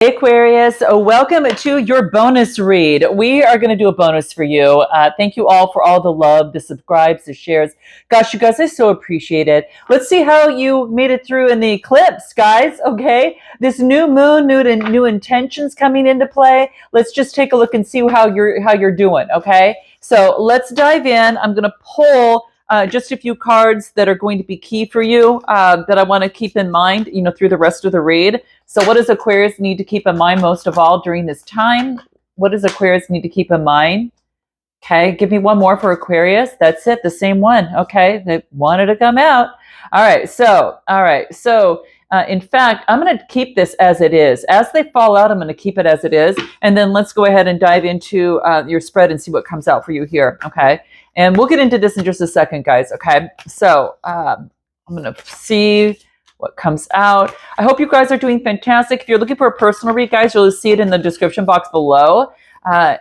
Hey Aquarius, welcome to your bonus read. We are going to do a bonus for you. Thank you all for all the love, the subscribes, the shares. Gosh, you guys, I so appreciate it. Let's see how you made it through in the eclipse, guys. Okay, this new moon, new intentions coming into play. Let's just take a look and see how you're doing. Okay, so let's dive in. I'm going to pull just a few cards that are going to be key for you that I want to keep in mind, through the rest of the read. So what does Aquarius need to keep in mind most of all during this time? What does Aquarius need to keep in mind? Okay, give me one more for Aquarius. That's it, the same one. Okay, they wanted to come out. All right, so in fact, I'm going to keep this as it is. As they fall out, I'm going to keep it as it is. And then let's go ahead and dive into your spread and see what comes out for you here. Okay, and we'll get into this in just a second, guys. Okay, so I'm going to see what comes out. I hope you guys are doing fantastic. If you're looking for a personal read, guys, you'll see it in the description box below. Let's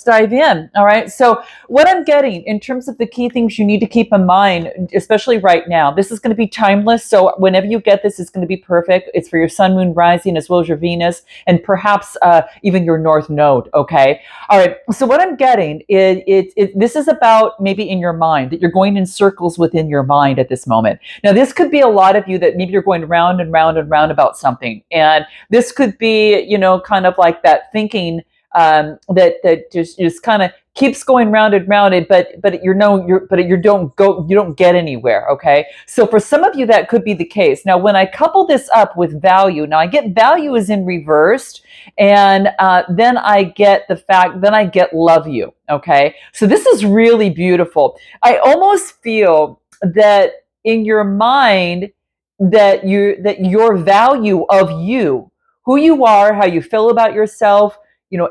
dive in. All right. So what I'm getting in terms of the key things you need to keep in mind, especially right now, this is going to be timeless. So whenever you get this, it's going to be perfect. It's for your sun, moon, rising, as well as your Venus, and perhaps even your North Node. Okay. All right. So what I'm getting is this is about maybe in your mind, that you're going in circles within your mind at this moment. Now, this could be a lot of you that maybe you're going round and round and round about something. And this could be, kind of like that thinking that just kind of keeps going round and round, but you don't get anywhere. Okay, so for some of you that could be the case. Now, when I couple this up with value, now I get value is in reversed, and then I get love you. Okay, so this is really beautiful. I almost feel that in your mind that your value of you, who you are, how you feel about yourself,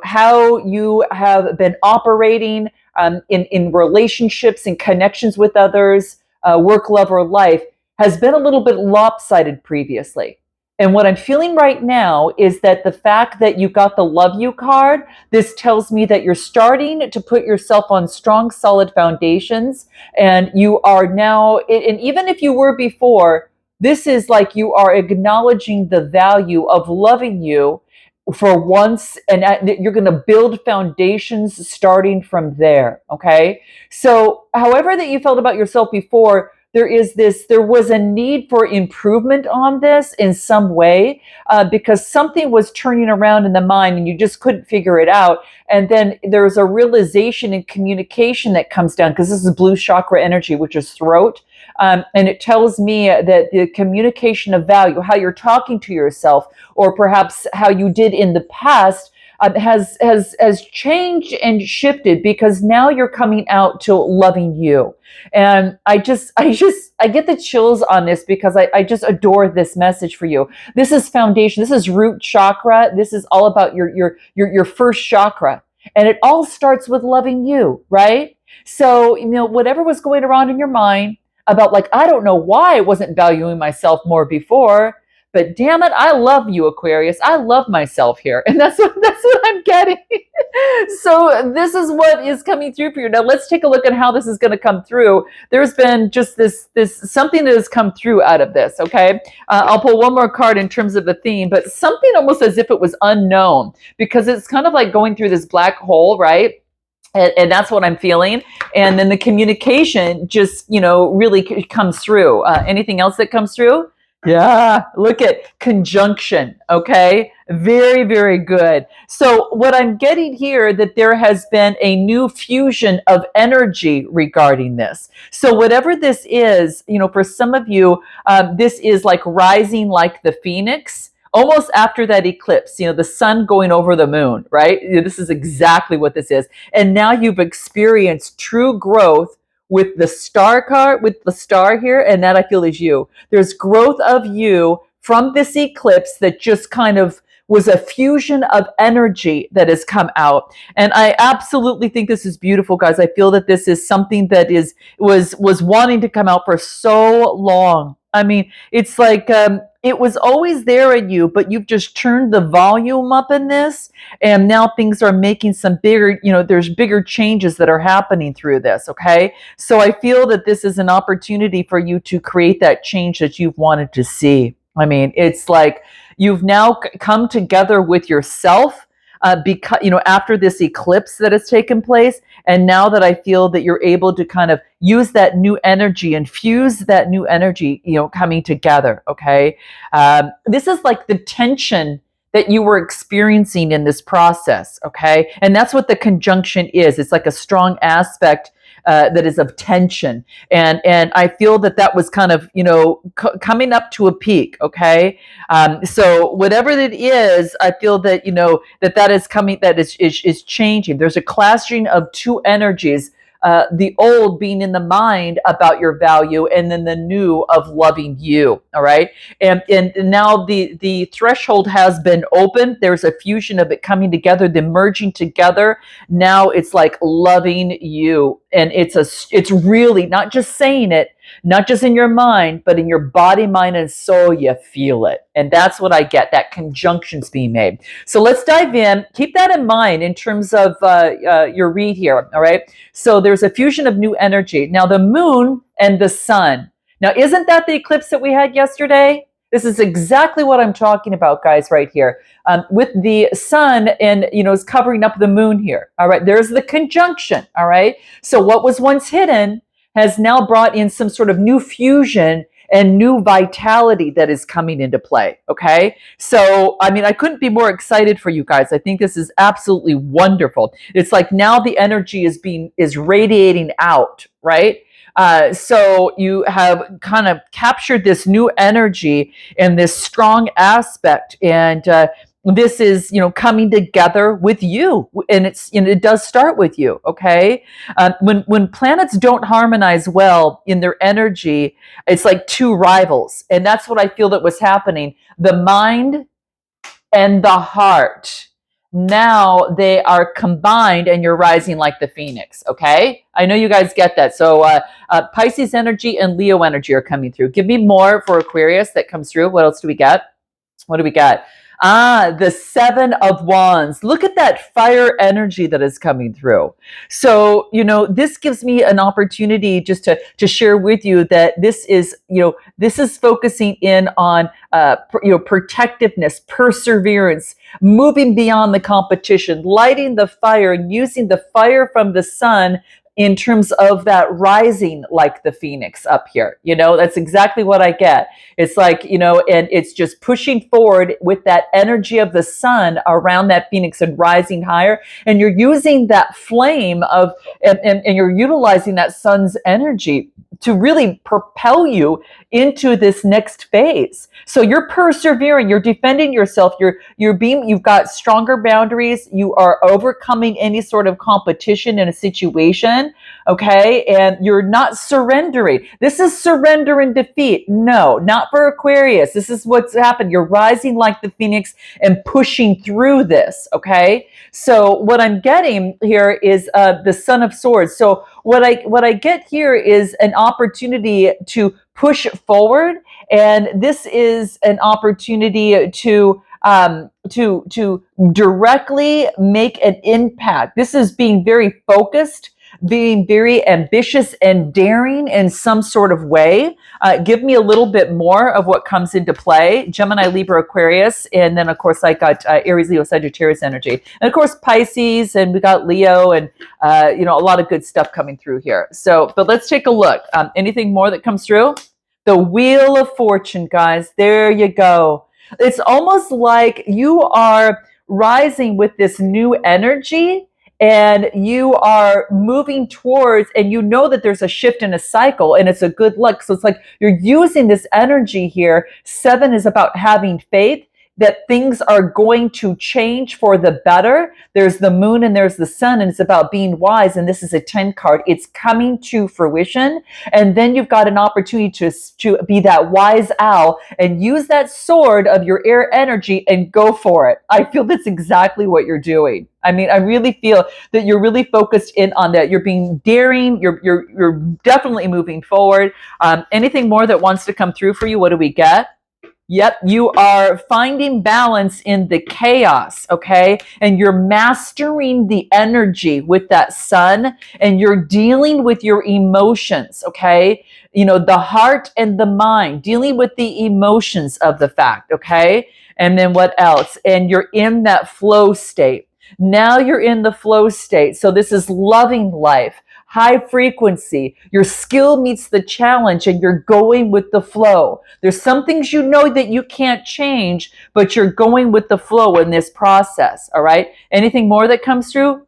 how you have been operating in relationships and connections with others, work, love, or life, has been a little bit lopsided previously. And what I'm feeling right now is that the fact that you got the love you card, this tells me that you're starting to put yourself on strong, solid foundations. And you are now, and even if you were before, this is like you are acknowledging the value of loving you for once, and you're going to build foundations starting from there. Okay. So however that you felt about yourself before, there was a need for improvement on this in some way, because something was turning around in the mind and you just couldn't figure it out. And then there's a realization and communication that comes down, because this is blue chakra energy, which is throat. And it tells me that the communication of value, how you're talking to yourself, or perhaps how you did in the past, has changed and shifted, because now you're coming out to loving you. And I get the chills on this, because I just adore this message for you. This is foundation. This is root chakra. This is all about your first chakra. And it all starts with loving you, right? So, whatever was going around in your mind about, like, I don't know why I wasn't valuing myself more before, but damn it, I love you, Aquarius. I love myself here. And that's what I'm getting. So this is what is coming through for you. Now let's take a look at how this is going to come through. There's been just this something that has come through out of this. Okay. I'll pull one more card in terms of the theme, but something almost as if it was unknown, because it's kind of like going through this black hole, right? And that's what I'm feeling. And then the communication just, really comes through. Anything else that comes through? Yeah, look at conjunction. Okay, very, very good. So what I'm getting here, that there has been a new fusion of energy regarding this. So whatever this is, for some of you, this is like rising like the phoenix, almost after that eclipse, the sun going over the moon, right? This is exactly what this is. And now you've experienced true growth with the star card, with the star here, and that I feel is you. There's growth of you from this eclipse that just kind of was a fusion of energy that has come out. And I absolutely think this is beautiful, guys. I feel that this is something that was wanting to come out for so long. I mean, it's like it was always there in you, but you've just turned the volume up in this, and now things are making some bigger, there's bigger changes that are happening through this, okay? So I feel that this is an opportunity for you to create that change that you've wanted to see. I mean, it's like You've now come together with yourself, because after this eclipse that has taken place, and now that I feel that you're able to kind of use that new energy, infuse that new energy, coming together. Okay, this is like the tension that you were experiencing in this process. Okay, and that's what the conjunction is. It's like a strong aspect that is of tension, and I feel that was kind of coming up to a peak. Okay, so whatever it is, I feel that that is coming, that is changing. There's a clashing of two energies. The old being in the mind about your value, and then the new of loving you. All right, and now the threshold has been opened. There's a fusion of it coming together, the merging together. Now it's like loving you, and it's really not just saying it, not just in your mind, but in your body, mind, and soul. You feel it, and that's what I get. That conjunction's being made. So let's dive in. Keep that in mind in terms of your read here. All right. So there's a fusion of new energy. Now the moon and the sun. Now, isn't that the eclipse that we had yesterday? This is exactly what I'm talking about, guys, right here. With the sun and, is covering up the moon here. All right. There's the conjunction. All right. So what was once hidden has now brought in some sort of new fusion and new vitality that is coming into play. Okay. So, I couldn't be more excited for you guys. I think this is absolutely wonderful. It's like now the energy is radiating out, right? So you have kind of captured this new energy and this strong aspect, and this is coming together with you, and it does start with you. Okay, when planets don't harmonize well in their energy, it's like two rivals, and that's what I feel that was happening. The mind and the heart, now they are combined, and you're rising like the phoenix. Okay, I know you guys get that. So Pisces energy and Leo energy are coming through. Give me more for Aquarius that comes through. What else do we got? What do we got? The Seven of Wands. Look at that fire energy that is coming through. So, this gives me an opportunity just to share with you that this is focusing in on, protectiveness, perseverance, moving beyond the competition, lighting the fire, and using the fire from the sun in terms of that rising like the phoenix up here. That's exactly what I get. It's like, and it's just pushing forward with that energy of the sun around that phoenix and rising higher. And you're using that flame and you're utilizing that sun's energy to really propel you into this next phase. So you're persevering, you're defending yourself, you've got stronger boundaries, you are overcoming any sort of competition in a situation, okay? And you're not surrendering. This is surrender and defeat. No, not for Aquarius. This is what's happened. You're rising like the phoenix and pushing through this, okay? So what I'm getting here is the Son of Swords. So what I get here is an opportunity to push forward, and this is an opportunity to directly make an impact. This is being very focused, being very ambitious and daring in some sort of way. Give me a little bit more of what comes into play. Gemini, Libra, Aquarius, and then of course I got Aries, Leo, Sagittarius energy, and of course Pisces, and we got Leo, and a lot of good stuff coming through here. So, but let's take a look. Anything more that comes through? The Wheel of Fortune, guys. There you go. It's almost like you are rising with this new energy, and you are moving towards, and that there's a shift in a cycle, and it's a good luck. So it's like you're using this energy here. 7 is about having faith that things are going to change for the better. There's the moon and there's the sun, and it's about being wise. And this is a 10 card. It's coming to fruition. And then you've got an opportunity to be that wise owl and use that sword of your air energy and go for it. I feel that's exactly what you're doing. I really feel that you're really focused in on that. You're being daring. You're definitely moving forward. Anything more that wants to come through for you? What do we get? Yep, you are finding balance in the chaos, okay? And you're mastering the energy with that sun, and you're dealing with your emotions, okay? You know, the heart and the mind, dealing with the emotions of the fact, okay? And then what else? And you're in that flow state. Now you're in the flow state. So this is loving life, high frequency. Your skill meets the challenge and you're going with the flow. There's some things you know that you can't change, but you're going with the flow in this process. All right. Anything more that comes through?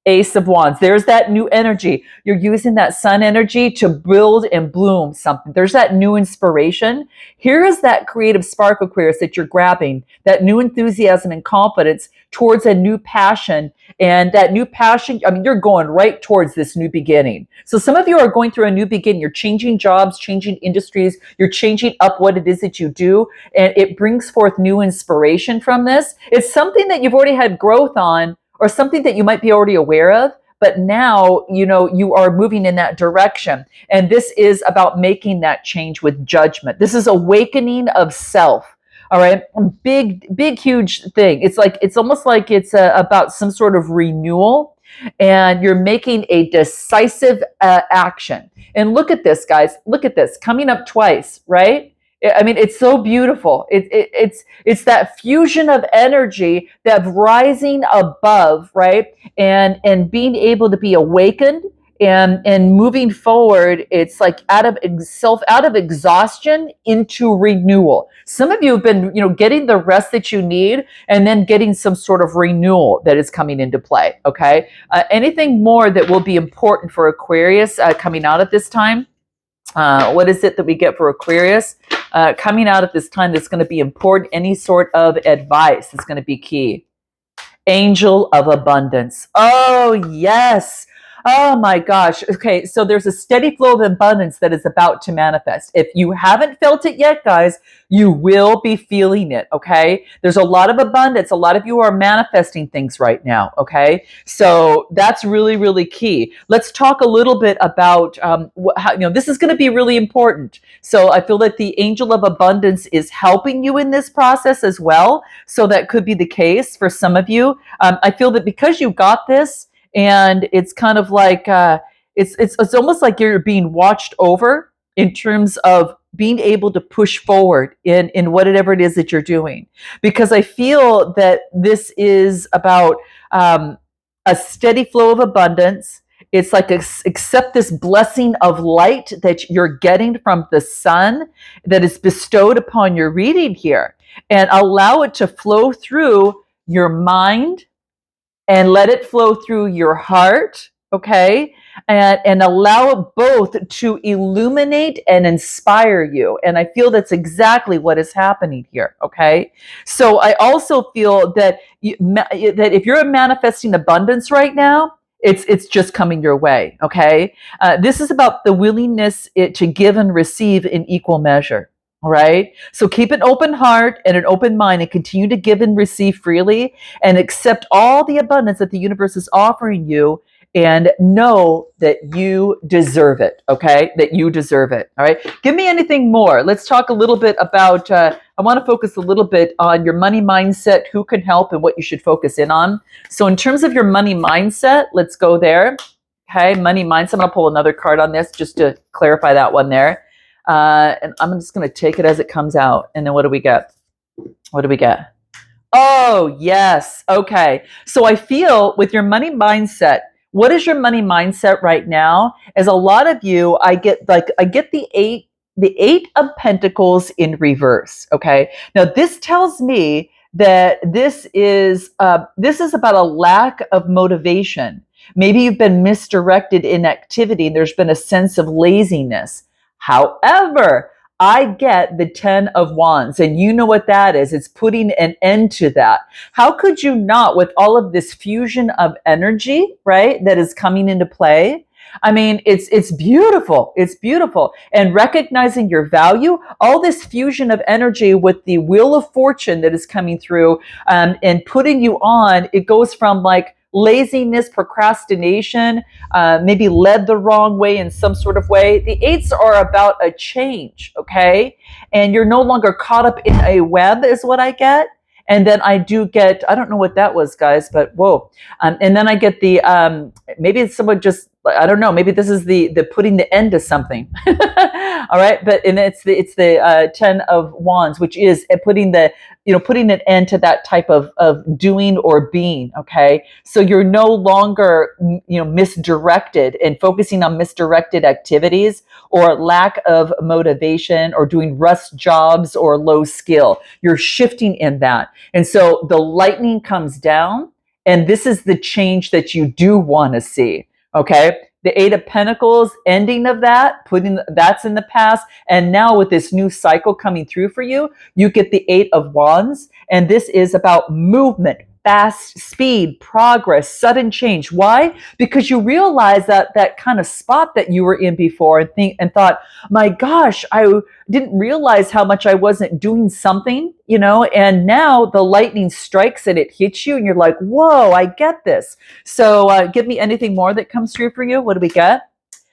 Ace of Wands. There's that new energy. You're using that sun energy to build and bloom something. There's that new inspiration. Here is that creative spark, Aquarius, that you're grabbing, that new enthusiasm and confidence towards a new passion. And that new passion, I mean, you're going right towards this new beginning. So some of you are going through a new beginning. You're changing jobs, changing industries. You're changing up what it is that you do. And it brings forth new inspiration from this. It's something that you've already had growth on, or something that you might be already aware of, but now, you know, you are moving in that direction. And this is about making that change with judgment. This is awakening of self. All right. Big, huge thing. It's almost like it's about some sort of renewal, and you're making a decisive action. And look at this, guys. Look at this coming up twice, right? I mean, it's so beautiful. It's that fusion of energy, that rising above, right? And being able to be awakened and moving forward. It's like out of exhaustion into renewal. Some of you have been, you know, getting the rest that you need, and then getting some sort of renewal that is coming into play. Okay. Anything more that will be important for Aquarius coming out at this time? What is it that we get for Aquarius? Coming out at this time that's going to be important. Any sort of advice is going to be key. Angel of abundance. Oh, yes. Oh my gosh. Okay, so there's a steady flow of abundance that is about to manifest. If you haven't felt it yet, guys, you will be feeling it, okay? There's a lot of abundance. A lot of you are manifesting things right now, okay? So that's really, really key. Let's talk a little bit about how, you know, this is going to be really important. So I feel that the angel of abundance is helping you in this process as well. So that could be the case for some of you. I feel that because you got this, and it's kind of like it's almost like you're being watched over in terms of being able to push forward in whatever it is that you're doing, because I feel that this is about a steady flow of abundance. It's like accept this blessing of light that you're getting from the sun that is bestowed upon your reading here, and allow it to flow through your mind, and let it flow through your heart, okay? And allow both to illuminate and inspire you. And I feel that's exactly what is happening here, okay? So I also feel that that if you're manifesting abundance right now, it's just coming your way, okay? This is about the willingness to give and receive in equal measure. All right. So keep an open heart and an open mind, and continue to give and receive freely, and accept all the abundance that the universe is offering you, and know that you deserve it. Okay. That you deserve it. All right. Give me anything more. Let's talk a little bit about, I want to focus a little bit on your money mindset, who can help, and what you should focus in on. So in terms of your money mindset, let's go there. Okay. Money mindset. I'm going to pull another card on this just to clarify that one there. And I'm just going to take it as it comes out. And then what do we get? What do we get? Oh, yes. Okay. So I feel with your money mindset, what is your money mindset right now? As a lot of you, I get the eight of pentacles in reverse. Okay. Now this tells me that this is about a lack of motivation. Maybe you've been misdirected in activity. There's been a sense of laziness. However, I get the 10 of Wands, and you know what that is. It's putting an end to that. How could you not, with all of this fusion of energy, right, that is coming into play? I mean, it's beautiful. It's beautiful. And recognizing your value, all this fusion of energy with the wheel of fortune that is coming through, and putting you on, it goes from like laziness, procrastination, maybe led the wrong way in some sort of way. The eights are about a change, okay? And you're no longer caught up in a web, is what I get. And then I do get, I don't know what that was, guys, but whoa. And then I get the, maybe it's someone just, I don't know, maybe this is the putting the end to something. All right. But, and it's the 10 of wands, which is putting putting an end to that type of doing or being. Okay. So you're no longer, misdirected and focusing on misdirected activities or lack of motivation or doing rust jobs or low skill. You're shifting in that. And so the lightning comes down, and this is the change that you do want to see. Okay. The Eight of Pentacles, ending of that, that's in the past. And now with this new cycle coming through for you, you get the Eight of Wands. And this is about movement, fast speed, progress, sudden change. Why? Because you realize that kind of spot that you were in before and thought, my gosh, I didn't realize how much I wasn't doing something, and now the lightning strikes and it hits you and you're like, whoa, I get this. So give me anything more that comes through for you. What do we get?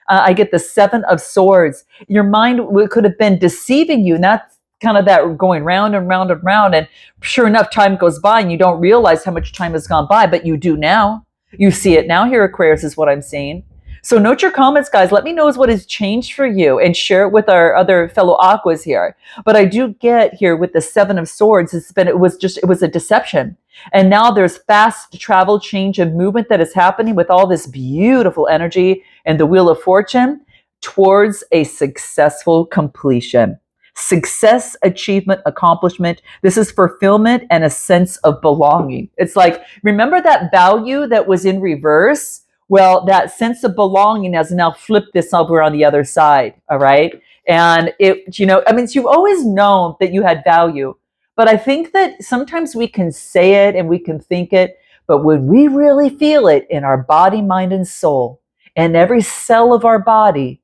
I get the Seven of Swords. Your mind could have been deceiving you, and that's kind of that going round and round and round. And sure enough, time goes by and you don't realize how much time has gone by, but you do now. You see it now here, Aquarius, is what I'm seeing. So note your comments, guys. Let me know what has changed for you and share it with our other fellow Aquas here. But I do get here with the Seven of Swords, it was a deception. And now there's fast travel, change, and movement that is happening with all this beautiful energy and the Wheel of Fortune towards a successful completion. Success, achievement, accomplishment. This is fulfillment and a sense of belonging. It's like, remember that value that was in reverse? Well, that sense of belonging has now flipped this over on the other side. All right. And you've always known that you had value, but I think that sometimes we can say it and we can think it, but when we really feel it in our body, mind, and soul, and every cell of our body,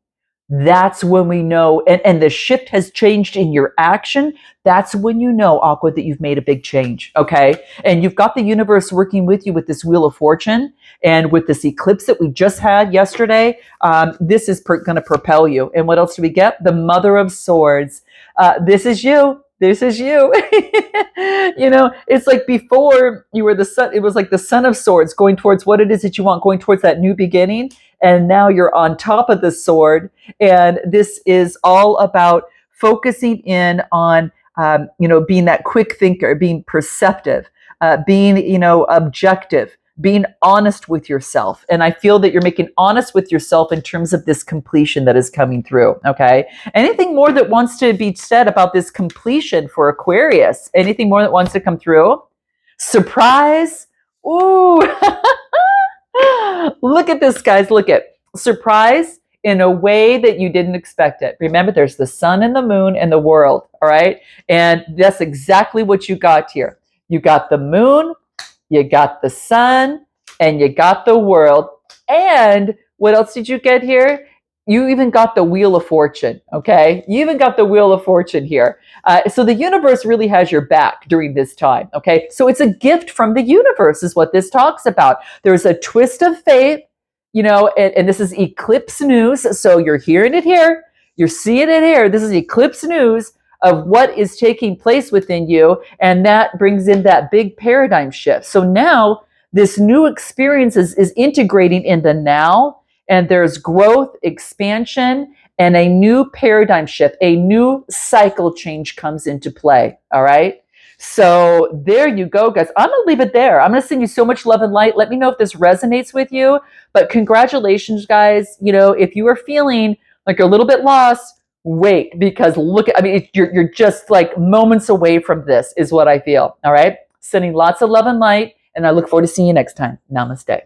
that's when we know, and the shift has changed in your action. That's when you know, Aqua, that you've made a big change, okay? And you've got the universe working with you with this Wheel of Fortune and with this eclipse that we just had yesterday. This is going to propel you. And what else do we get? The Mother of Swords. This is you. This is you. It's like before you were the sun. It was like the Son of Swords going towards what it is that you want, going towards that new beginning. And now you're on top of the sword. And this is all about focusing in on, being that quick thinker, being perceptive, being, objective, being honest with yourself. And I feel that you're making honest with yourself in terms of this completion that is coming through. Okay. Anything more that wants to be said about this completion for Aquarius? Anything more that wants to come through? Surprise. Ooh. Look at this, guys. Look at surprise in a way that you didn't expect it. Remember, there's the sun and the moon and the world. All right. And that's exactly what you got here. You got the moon, you got the sun, and you got the world. And what else did you get here? You even got the Wheel of Fortune, okay? You even got the Wheel of Fortune here. So the universe really has your back during this time, okay? So it's a gift from the universe is what this talks about. There's a twist of fate, and this is eclipse news. So you're hearing it here. You're seeing it here. This is eclipse news of what is taking place within you. And that brings in that big paradigm shift. So now this new experience is integrating in the now. And there's growth, expansion, and a new paradigm shift, a new cycle change comes into play. All right. So there you go, guys. I'm going to leave it there. I'm going to send you so much love and light. Let me know if this resonates with you. But congratulations, guys. If you are feeling like you're a little bit lost, wait, because you're just like moments away from this is what I feel. All right. Sending lots of love and light. And I look forward to seeing you next time. Namaste.